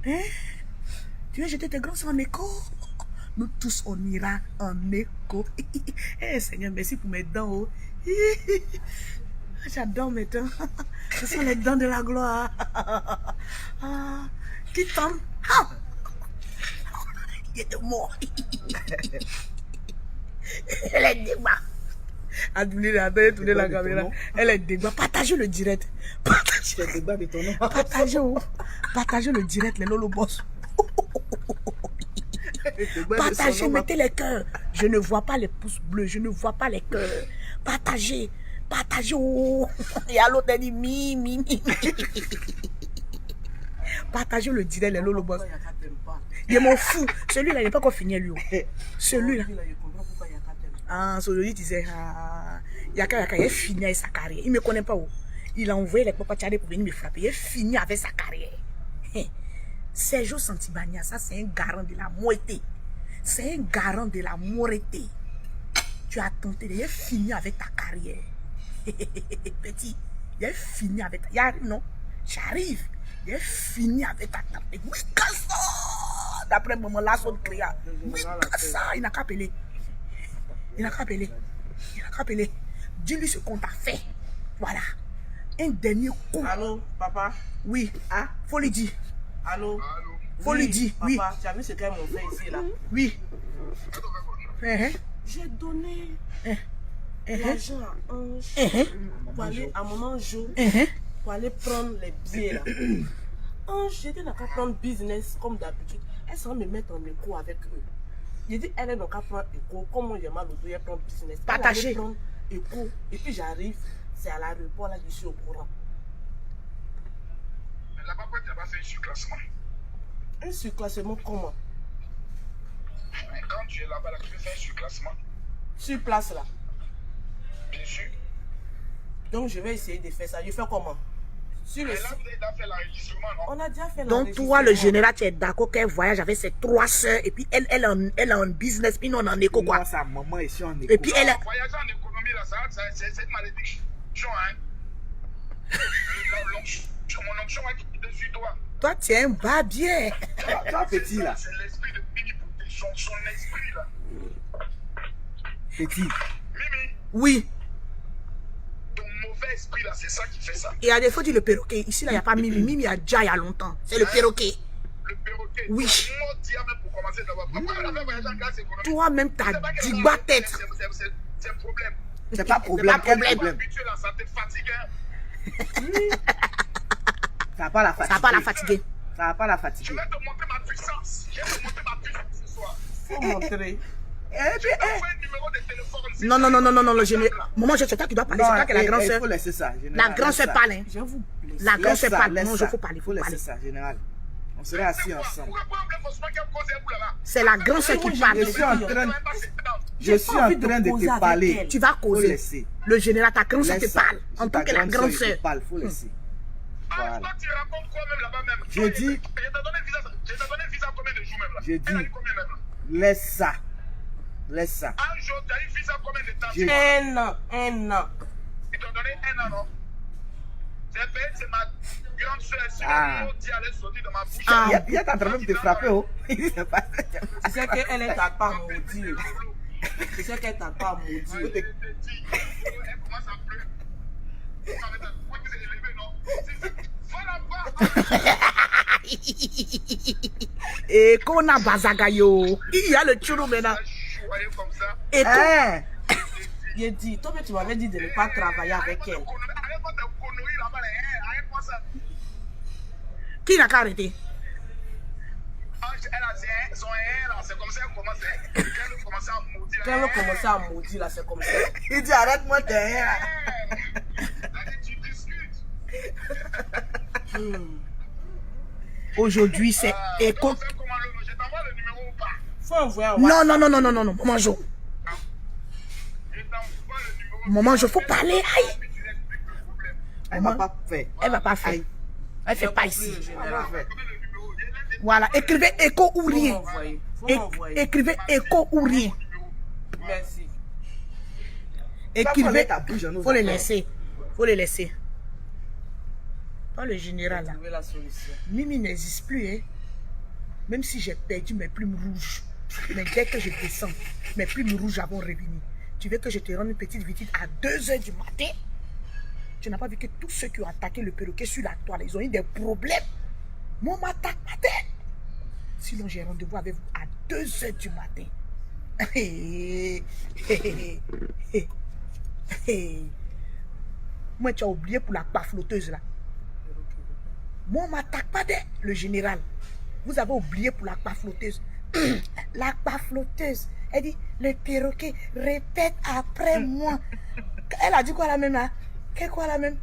Hein? Tu veux jeter tes grandes soeurs en Eco? Nous tous, on ira en écho. Eh, Seigneur, merci pour mes dents. Oh. J'adore mes dents. Ce sont les dents de la gloire. Ah, qui tombe? Ah. Il est mort. Elle est débat. Tourner la caméra. Elle est débat. Partagez le direct. Partagez le direct, les Lolo Boss. Partagez, mettez les cœurs. Je ne vois pas les pouces bleus, je ne vois pas les cœurs. Partagez, partagez. Oh. Et à l'autre, elle dit mi. Partagez le direct, les lolo boss. Il m'en fout. Celui-là, il n'est pas encore fini, lui. Celui-là. Ah, celui-là, il disait, Yaka, il est fini avec sa carrière. Il ne me connaît pas. Il a envoyé les papas tchadés pour venir me frapper. Il est fini avec sa carrière. Sergio Santibania, ça, c'est un garant de la moitié. C'est un garant de la moralité. Tu as tenté, il est fini avec ta carrière. Petit, il est fini avec ta... carrière. Non, j'arrive. Il est fini avec ta carrière. Oui, ça. D'après maman, là, son créa. Oui, ça. Il n'a qu'à appeler. Il n'a qu'à appeler. Il n'a qu'à appeler. Dis-lui ce qu'on t'a fait. Voilà. Un dernier coup. Allô, papa? Oui. Ah? Faut lui dire. Allô? Faut lui dire. Oui. Papa, tu as vu ce qu'elles m'ont fait ici, là? Oui. J'ai donné l'argent à Ange pour aller à Maman Jo pour aller prendre les billets, là. Ange, j'étais dans qu'à prendre business comme d'habitude. Elle s'en me mettre en écho avec eux. J'ai dit, elle est dans qu'à prendre écho. Comme j'ai mal au dos, elle prend business. Partagez. Elle prendre écho. Et puis j'arrive, c'est à l'aéroport, là, je suis au courant. Mais là-bas, tu as pas fait un surclassement. Un surclassement comment? Mais quand tu es là-bas, là, tu fais un surclassement. Sur place, là. Bien sûr. Donc je vais essayer de faire ça. Je fais comment? Sur le Mais là, site. vous avez déjà fait l'enregistrement, non? On a déjà fait Donc toi, le général, tu es d'accord qu'elle voyage avec ses 3 soeurs et puis elle en business, puis nous on en éco quoi. Moi, sa maman ici en éco. Et puis elle... Voyager en économie, là, c'est une malédiction, hein. Mon onction va quitter dessus, toi. Toi, tu es un barbier. Toi, petit, là. C'est l'esprit de Mimi Protection, son esprit, là. Petit. Mimi, Oui. ton mauvais esprit, là, c'est ça qui fait ça. Et à défaut, dit le perroquet. Ici, là, il n'y a pas Mimi. Mimi, il y a déjà il y a longtemps. C'est le perroquet. Le perroquet. Oui. Moi, tiens, même pour commencer d'abord. Pourquoi on a fait voyager en classe économique? Toi-même, C'est t'as pas qu'elle 10 a bas envie, tête. C'est un problème. C'est pas problème. pas Quel problème. problème? Habitué là, ça te fatigue, hein. Ça va pas la Ça fatiguer. va pas la fatiguer. Ça va pas la Je fatiguer. vais te montrer ma puissance. Je vais te montrer ma puissance ce soir. Faut montrer. Et puis, Je vais t'envoyer un numéro de téléphone. Non, le général. Maman, c'est toi qui dois parler. C'est toi qui est la grande il sœur. faut laisser ça. La général, grande laisse sœur ça. parle. Hein. Je vous blesse. La grande Laisse sœur ça, parle. laisse Non, ça. il faut parler. Faut laisser ça, général. On serait assis ensemble. Pourquoi on voulait forcément qu'elle cause un bout là-bas? C'est la grande sœur qui parle. Je suis en train de, je suis pas en envie de train de causer te avec parler. elle. Tu vas Faut causer. laisser. Le général, ta grande sœur te Laisse ça. parle. En C'est tant ta que la grande sœur qui sœur. te parle, faut laisser. Ah, Voilà. toi, tu racontes quoi même là-bas même? Je dis- Je t'ai donné visa combien de jours même là? Je Elle a dis- dit combien même là? Laisse ça. Laisse ça. Un jour, tu as eu visa combien de temps? Je- Un an. Ils t'ont donné 1 an, non? C'est ma grande soeur. Si Ah. le mot dit allait sortir de ma bouche. Il y a en train de te frapper, oh. C'est pas- Tu sais qu'elle est ta part maudite. Tu sais qu'elle t'a pas maudit. Elle commence à pleurer. Pourquoi tu t'es élevé, non? Va là-bas. Et qu'on a bazagayo. Il y a le churro maintenant. Je voyais comme ça. Et Hein? J'ai dit, toi, tu m'avais dit de ne pas travailler avec elle. Arrête-moi de conneries là-bas. Arrête-moi ça. qui n'a qu'à arrêter? Elle a son air, c'est comme ça qu'elle commence. Elle commence à maudire. Quand elle a commencé à maudire, là, c'est comme ça. Il dit arrête-moi derrière. Elle dit, tu discutes. Aujourd'hui, c'est éco. On fait comment le je t'envoie le numéro ou pas? Faut envoyer un WhatsApp. Non, maman Jo. Je t'envoie le numéro. Maman Jo, faut parler. Aïe. Puis tu l'expliques le problème. Elle va pas faire. Elle va pas faire. Aïe. Elle fait pas Le ici. général. Donne le numéro. Voilà, écrivez écho ou Faut rien. m'envoyer. Faut m'envoyer. Écrivez écho ou rien. Merci. Écrivez. ta bouche en Faut les laisser. Faut les laisser. Pas le général là. Trouver la solution. Mimi n'existe plus, hein. Même si j'ai perdu mes plumes rouges. Mais dès que je descends, mes plumes rouges vont revenir. Tu veux que je te rende une petite visite à 2h du matin? Tu n'as pas vu que tous ceux qui ont attaqué le perroquet sur la toile, ils ont eu des problèmes. Moi, on m'attaque matin. Sinon, j'ai rendez-vous avec vous à 2h du matin. Moi, tu as oublié pour la flotteuse là. Moi, on ne m'attaque pas le général. Vous avez oublié pour la flotteuse. La flotteuse. Elle dit, le perroquet, répète après moi. Elle a dit quoi la même là? Qu'est quoi la même?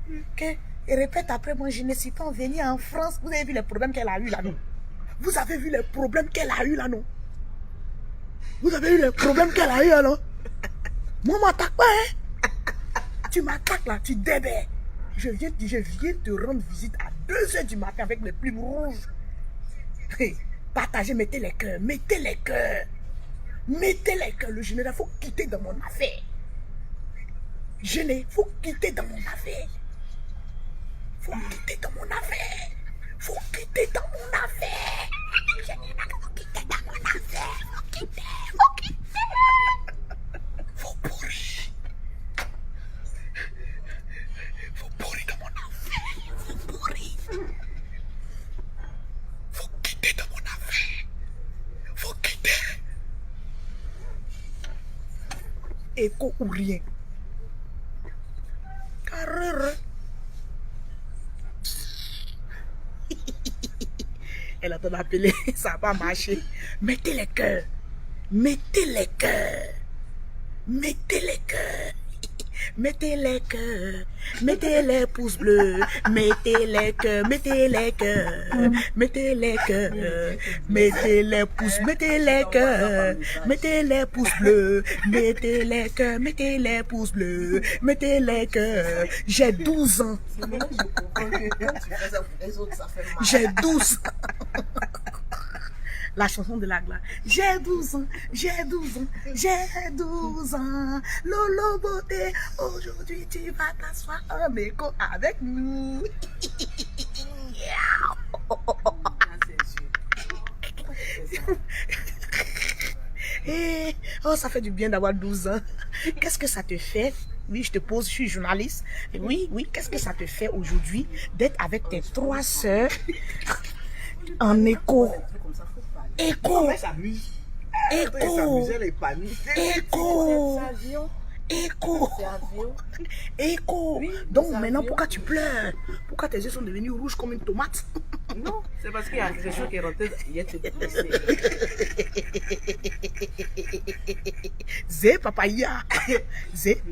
Et répète après moi, je ne suis pas venue en France. Vous avez vu les problèmes qu'elle a eu là, non? Vous avez vu les problèmes qu'elle a eu là, non? Vous avez eu les problèmes qu'elle a eu là, non? Moi, m'attaque pas, hein? Tu m'attaques là, tu débais. Je viens te rendre visite à 2h du matin avec mes plumes rouges. Hey, partagez, mettez les cœurs, mettez les cœurs. Mettez les cœurs. Le général, il faut quitter dans mon affaire. Il faut quitter dans mon affaire. Faut quitter dans mon affaire. Faut quitter dans mon affaire. Faut quitter dans mon affaire. Faut quitter. Faut quitter. Faut pourrir. Faut pourrir dans mon affaire. Faut pourrir. Faut quitter dans mon affaire. Faut quitter. Écho ou rien. Carré. Elle a appelé, ça n'a pas marché. Mettez les cœurs. Mettez les cœurs. Mettez les cœurs. Mettez les cœurs. Mettez les pouces bleus. Mettez les cœurs. Mettez les cœurs. Mettez les cœurs. Mettez les pouces. Mettez les cœurs. Mettez les pouces bleus. Mettez les cœurs. Mettez les pouces bleus. Mettez les cœurs. J'ai 12 ans. J'ai 12 ans. La chanson de la glace. J'ai 12 ans, j'ai 12 ans, j'ai 12 ans. Lolo beauté, aujourd'hui tu vas t'asseoir en écho avec nous. Et, oh, ça fait du bien d'avoir 12 ans. Qu'est-ce que ça te fait? Oui, je te pose, je suis journaliste. Oui, qu'est-ce que ça te fait aujourd'hui d'être avec tes 3 sœurs en écho? Écho. Écho. Écho. Donc maintenant, pourquoi tu pleures? Pourquoi tes yeux sont devenus rouges comme une tomate? Non, c'est parce qu'il y a quelque chose qui est rentré. Il y a te pousser. Zé papaya. Zé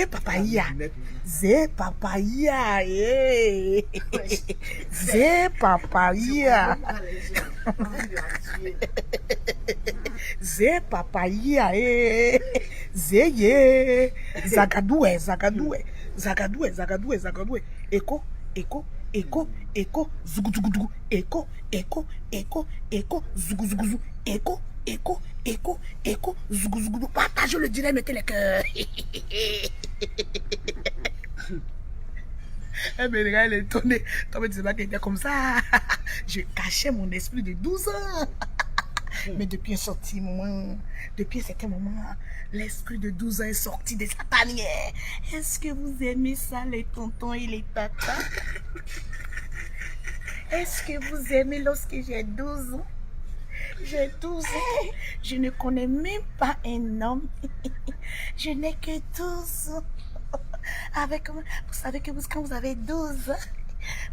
papaya. Zé papaya. Zé papaya. Zé papaya. Zé Zagadoué. Écho. Écho, zougou, écho, zougou, écho, zougou, partagez le direct, mettez les cœurs. Eh bien, les gars, il est tombé. Toi, tu sais pas qu'il était comme ça. Je cachais mon esprit de 12 ans. Mais depuis un certain moment, l'esprit de 12 ans est sorti de sa tanière. Est-ce que vous aimez ça, les tontons et les tatas? Est-ce que vous aimez lorsque j'ai 12 ans? J'ai 12 ans. Je ne connais même pas un homme. Je n'ai que 12 ans. Vous savez que quand vous avez 12 ans,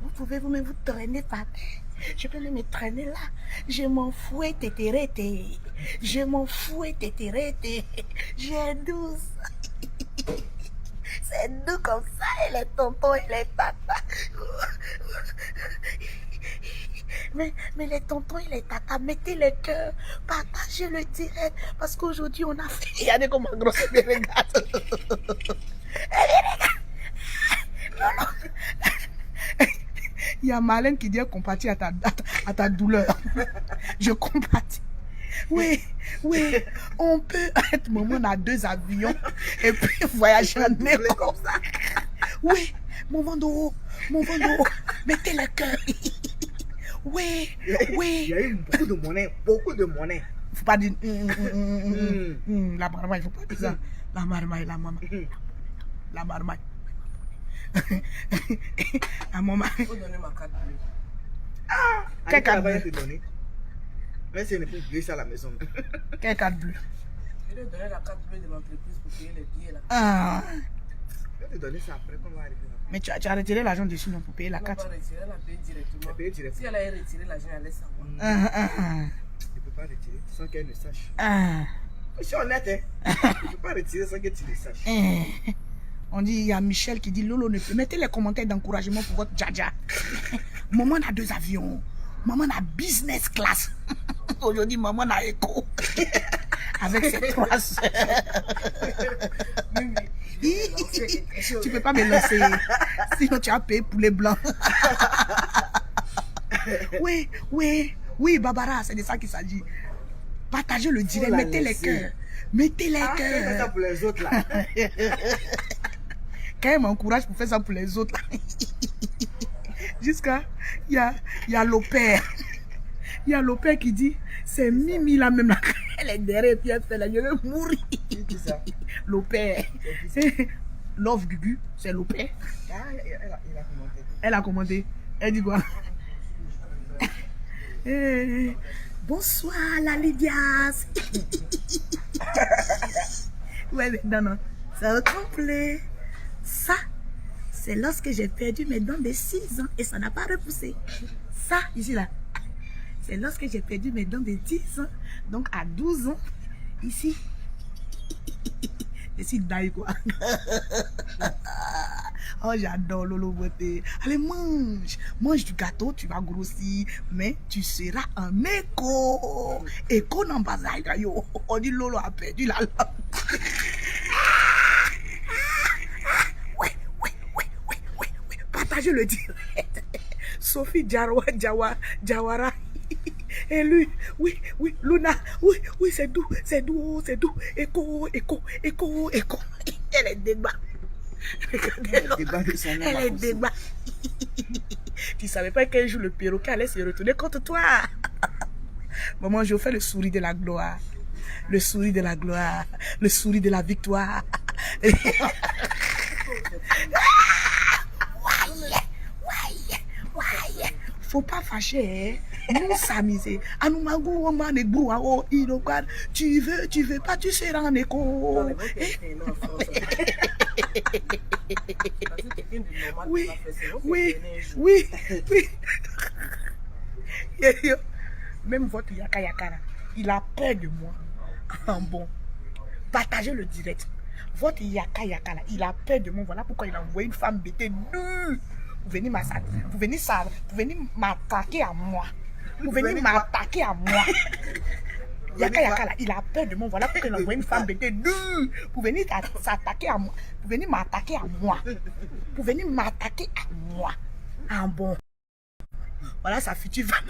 vous pouvez vous-même vous traîner par terre. Je peux me traîner là. Je m'en fous, tétérété. Je m'en fous, tétérété. J'ai 12 ans. C'est doux comme ça, et les tontons et les tatas. Mais les tontons et les tatas, mettez le cœur, partagez le direct, parce qu'aujourd'hui on a fait. Regardez comment grosse me regarde. Non. Il y a Marlène qui dit compatir à ta douleur. Je compatis. Oui, on peut être maman à 2 avions et puis voyager en écho comme ça. Oui, mon vent d'eau, mettez le cœur. Oui. Il y a eu beaucoup de monnaie. Faut pas dire la marmaille, faut pas dire ça. La marmaille. La marmaille. La maman. Il faut donner ma carte bleue. Quelle carte bleue? te donner. Mais c'est une plus ça à la maison. Quelle carte bleue? Je vais donner la carte bleue de l'entreprise pour payer les billets là. Ah. Je vais te donner ça après quand on va arriver là. Mais tu as retiré l'argent dessus non, pour payer la carte. Elle va retirer, elle a payé directement. Si elle a retiré l'argent, elle laisse savoir. Je ne peux pas retirer sans qu'elle ne sache. Ah. Je suis honnête, hein. Je ne peux pas retirer sans que tu le saches. On dit, il y a Michel qui dit, Lolo ne peut. Mettez les commentaires d'encouragement pour votre Djadja. Maman a 2 avions. Maman a business class. Aujourd'hui, maman a écho. Avec ses 3 soeurs. Tu peux pas me lancer. Sinon, tu as payé pour les blancs. Oui, Barbara, c'est de ça qu'il s'agit. Partagez le direct, mettez les cœurs. Mettez les cœurs. Ça pour les autres là. Quand elle m'encourage pour faire ça pour les autres là. Jusqu'à, il y a l'opère. Il y a l'opère qui dit, c'est Mimi là même là. Elle est derrière et puis elle fait là, je vais mourir. Qui ça? L'opère. C'est Love Gugu, c'est l'opère. Ah, il a commenté. Elle a commandé. Elle dit quoi? Bonsoir la Lydias. Ouais, mais non. Ça complet. Ça, c'est lorsque j'ai perdu mes dents de 6 ans et ça n'a pas repoussé. Ça, ici là. C'est lorsque j'ai perdu mes dents de 10 ans. Donc à 12 ans, ici. Et si d'ailleurs quoi. Oh, j'adore Lolo Beauté. Allez, mange du gâteau, tu vas grossir, mais tu seras un écho. Écho dans Bazaï. On dit Lolo a perdu la langue. Ouais. Partagez le direct. Sophie Jawara. Et lui, oui, Luna, oui, c'est doux. Écho. Elle est débat. Elle est débat. Tu savais pas qu'un jour le perroquet allait se retourner contre toi. Maman, je fais le sourire de la gloire. Le sourire de la gloire. Le sourire de la victoire. Faut pas fâcher, hein. Nous s'amuser. Tu veux pas, tu seras en écho. Oui. Même votre Yaka là, il a peur de moi. Bon, partagez le direct. Votre Yaka là, il a peur de moi. Voilà pourquoi il a envoyé une femme bêtée nue. Vous venez m'attaquer à moi. Yaka là, il a peur de moi. Voilà pourquoi il a envoyé une femme bêtée nue. Vous venez s'attaquer à moi. Vous venez m'attaquer à moi. Ah bon. Voilà sa future femme.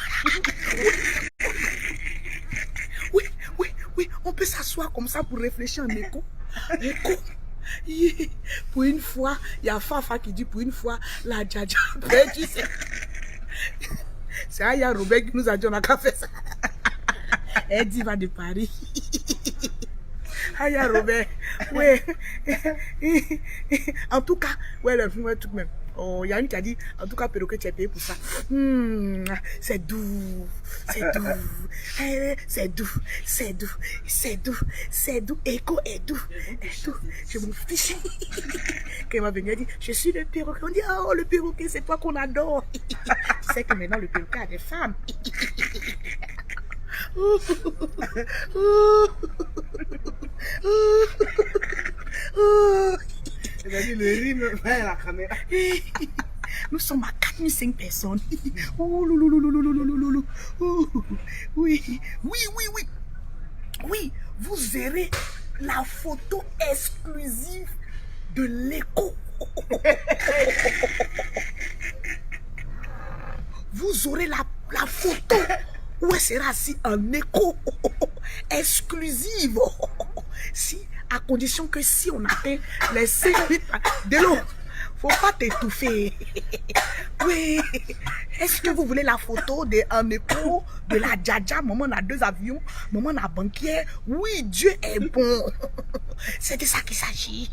Oui, on peut s'asseoir comme ça pour réfléchir en écho. Yeah. Pour une fois, il y a Fafa qui dit pour une fois, la Djadja, tu sais. C'est Aya Robert qui nous a dit on a qu'à faire ça. Elle dit va de Paris. Aya Robert, ouais. En tout cas, ouais, tout de même. Oh, il y a une qui a dit, en tout cas, perroquet, tu es payé pour ça. C'est doux. Écho est doux. Je m'en fiche. Quand il m'a venu, elle dit, je suis le perroquet. On dit, oh, le perroquet, c'est toi qu'on adore. Tu sais que maintenant, le perroquet a des femmes. Le rime vers la caméra. Nous sommes à 4005 personnes. Oui, vous aurez la photo exclusive de l'écho. Vous aurez la photo où elle sera assise en écho exclusive. Si, à condition que si on atteint les 5 minutes de l'eau, faut pas t'étouffer. Oui. Est-ce que vous voulez la photo d'un écho de la Djadja? Maman a 2 avions, maman a banquière. Oui, Dieu est bon. C'est de ça qu'il s'agit.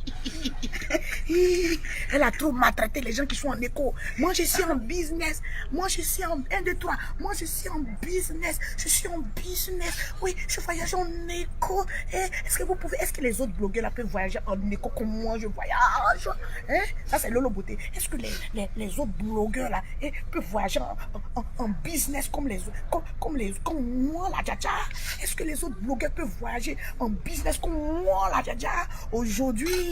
Elle a trop maltraité les gens qui sont en écho. Moi, je suis en business. Moi, je suis en 1, 2, 3. Moi, je suis en business. Oui, je voyage en écho. Est-ce que les autres blogueurs là peuvent voyager en écho comme moi, je voyage? Hein? Ça, c'est Lolo Beauté. Est-ce que les autres blogueurs là peuvent voyager en business comme moi, la Djadja? Est-ce que les autres blogueurs peuvent voyager en business comme moi, la Djadja? Aujourd'hui,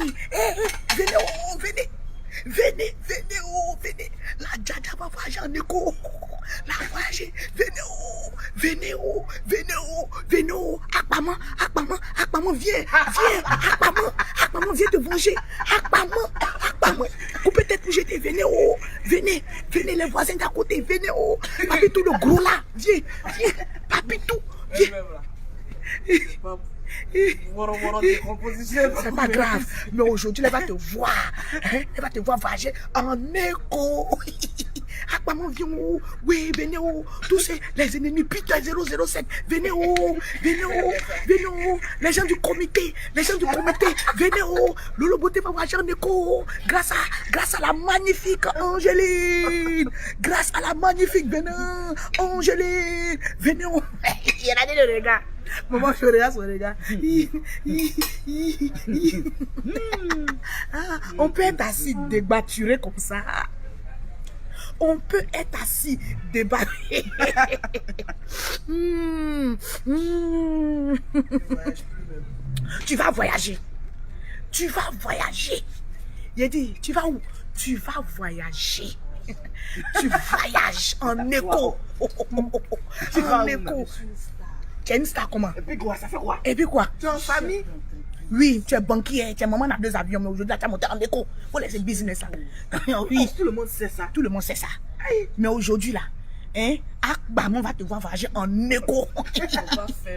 venez, les voisins d'à côté, venez, oh. Papitou, le gros là, viens, viens. Papitou, viens. C'est pas grave, mais aujourd'hui, elle va te voir. Hein? Elle va te voir voyager en écho. Ah, maman, viens, oh. Oui, venez, oh. Tous les ennemis, putain, 007, venez, oh. Venez, oh. Venez, oh. Les gens du comité, venez, oh. Lolo Beauté va voyager en écho. Grâce à la magnifique Angéline. Grâce à la magnifique Bénin, Angéline. Venez, oh. Il y en a des regards. Maman, je regarde son regard. Ah, on peut être assis débatturé comme ça. On peut être assis débatturé. Tu vas voyager. Tu vas voyager. Il a dit, tu vas où? Tu vas voyager. Tu voyages en écho. En écho. Tu es une star comment? Et puis quoi, ça fait quoi? Et puis quoi? Tu es en famille? Oui, tu es banquier, tu es maman, on a 2 avions, mais aujourd'hui, tu as monté en écho. Faut laisser le business. Oui, Tout le monde sait ça. tout le monde sait ça. Mais aujourd'hui, là, hein, on va te voir voyager en écho. On va faire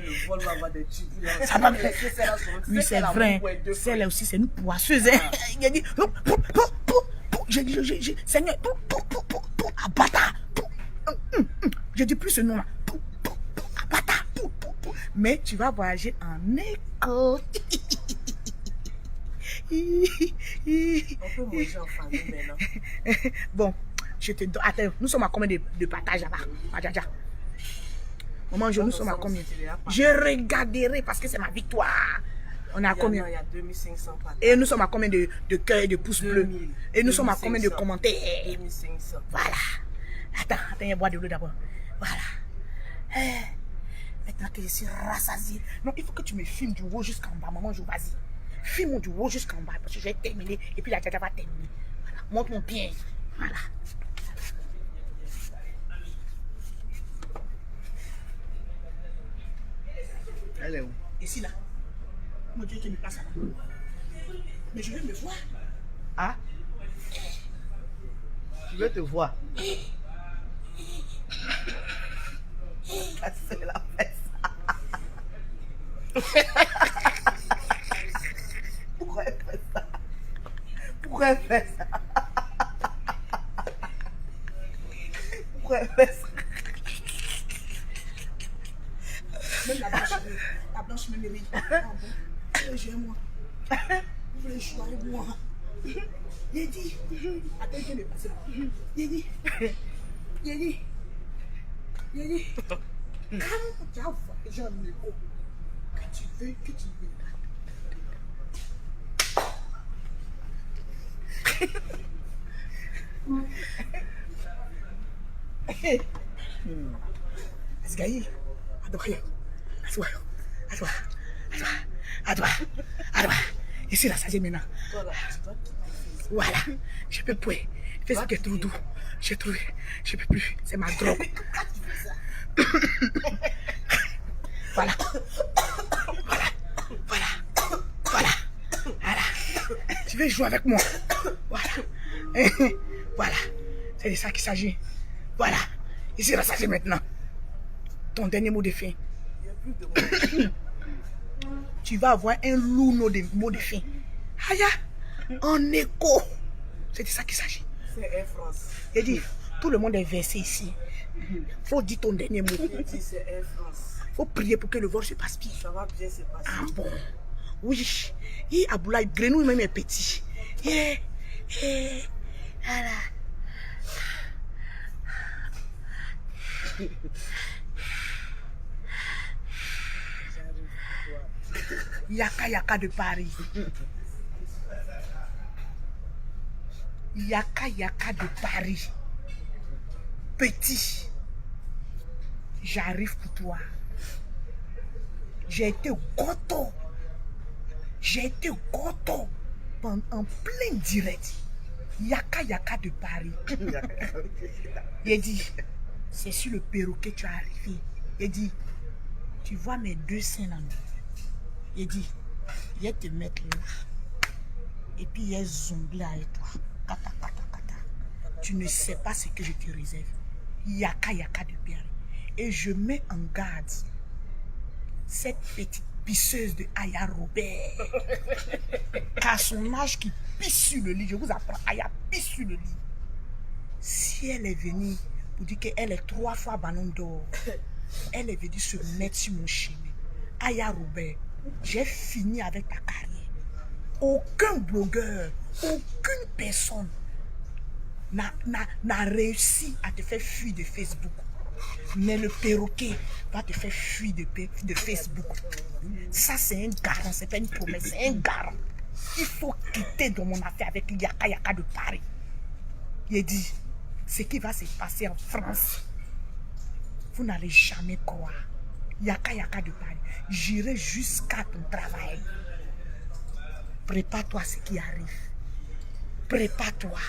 le vol, on va avoir des turbulences. Ça va me laisser celle-là sur le Oui, c'est la vrai. boue, deux Celle-là aussi, c'est une poisseuse. Hein. Il a dit, j'ai dit, Seigneur, Abata. J'ai dit plus ce nom-là. Abata. Mais tu vas voyager en écho. On peut manger en famille maintenant. Bon, je te donne. Attends, nous sommes à combien de partages là-bas? Maman, nous sommes à combien? Je regarderai parce que c'est ma victoire. On est à combien? Il y a 2500 partages. Et nous sommes à combien de cœurs et de pouces bleus? 2000. Et nous sommes à combien de 2500. commentaires? 2500. Voilà. Attends, il y a boire de l'eau d'abord. Voilà. Maintenant que je suis rassasié. Non, il faut que tu me filmes du haut jusqu'en bas. Maman, vas-y. Filme du haut jusqu'en bas parce que je vais terminer. Et puis la Djadja va terminer. Voilà. Montre-moi bien. Voilà. Elle est où? Ici, là. Mon Dieu, qui me passe là. Mais je vais me voir. Ah? Je veux te voir. C'est la fesse. Pourquoi elle fait ça? Pourquoi elle fait ça? Pourquoi elle fait ça? Même la blanche me mérite. Ah bon? J'ai moi. Vous voulez jouer avec moi? Il dit. Attends, je vais passer là. Il dit. Quand tu as voyagé en écho, que tu veux. Asgaï, à toi. Ici, là, ça j'ai maintenant. Voilà, je peux plus. Fais ce qui est trop doux. J'ai trouvé, je peux plus. C'est ma drogue. Voilà. Tu veux jouer avec moi? Voilà. C'est de ça qu'il s'agit. Voilà. Ici, là, ça c'est maintenant. Ton dernier mot de fin. Tu vas avoir un lourd mot de fin. Aya, en écho. C'est de ça qu'il s'agit. C'est Air France. Il dit, tout le monde est versé ici. Faut dire ton dernier mot. Il dit c'est Air France. Faut prier pour que le vol se passe bien. Ça va bien se passer. Ah bon? Oui. Et Aboulaye, Grenouille même est petit. Voilà. Yaka de Paris. Yaka de Paris. Petit. J'arrive pour toi. J'ai été goto. En plein direct. Yaka de Paris. Il dit, c'est sur le perroquet que tu es arrivé. Il dit, tu vois mes 2 seins là. Il dit, il va te mettre là. Et puis il est zonglé avec toi. Kata. tu ne sais pas ce que je te réserve. Yaka yaka de Pierre. Et je mets en garde cette petite pisseuse de Aya Robert. Car son âge qui pisse sur le lit, je vous apprends, Aya pisse sur le lit. Si elle est venue pour dire qu'elle est 3 fois ballon d'or, elle est venue se mettre sur mon chemin. Aya Robert, j'ai fini avec ta carrière. Aucun blogueur, aucune personne n'a réussi à te faire fuir de Facebook. Mais le perroquet va te faire fuir de Facebook. Ça, c'est un garant, c'est pas une promesse, c'est un garant. Il faut quitter dans mon affaire avec Yaka Yaka de Paris. Il dit, ce qui va se passer en France, vous n'allez jamais croire. Yaka Yaka de Paris, j'irai jusqu'à ton travail. Prépare-toi à ce qui arrive. Prépare-toi.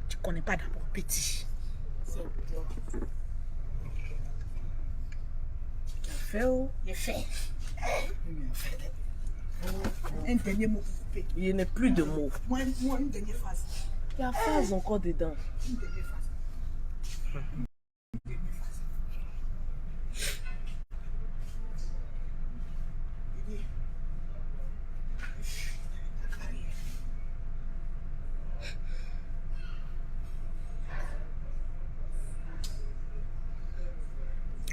Tu ne connais pas d'abord petit. Fait où? Il est fait. Un dernier mot pour couper. Il n'y a plus de mots. Moi, une dernière phrase. Il y a phrase encore dedans. Une dernière phrase. Une dernière phrase. Il dit, ta carrière.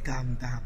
Calme, calme.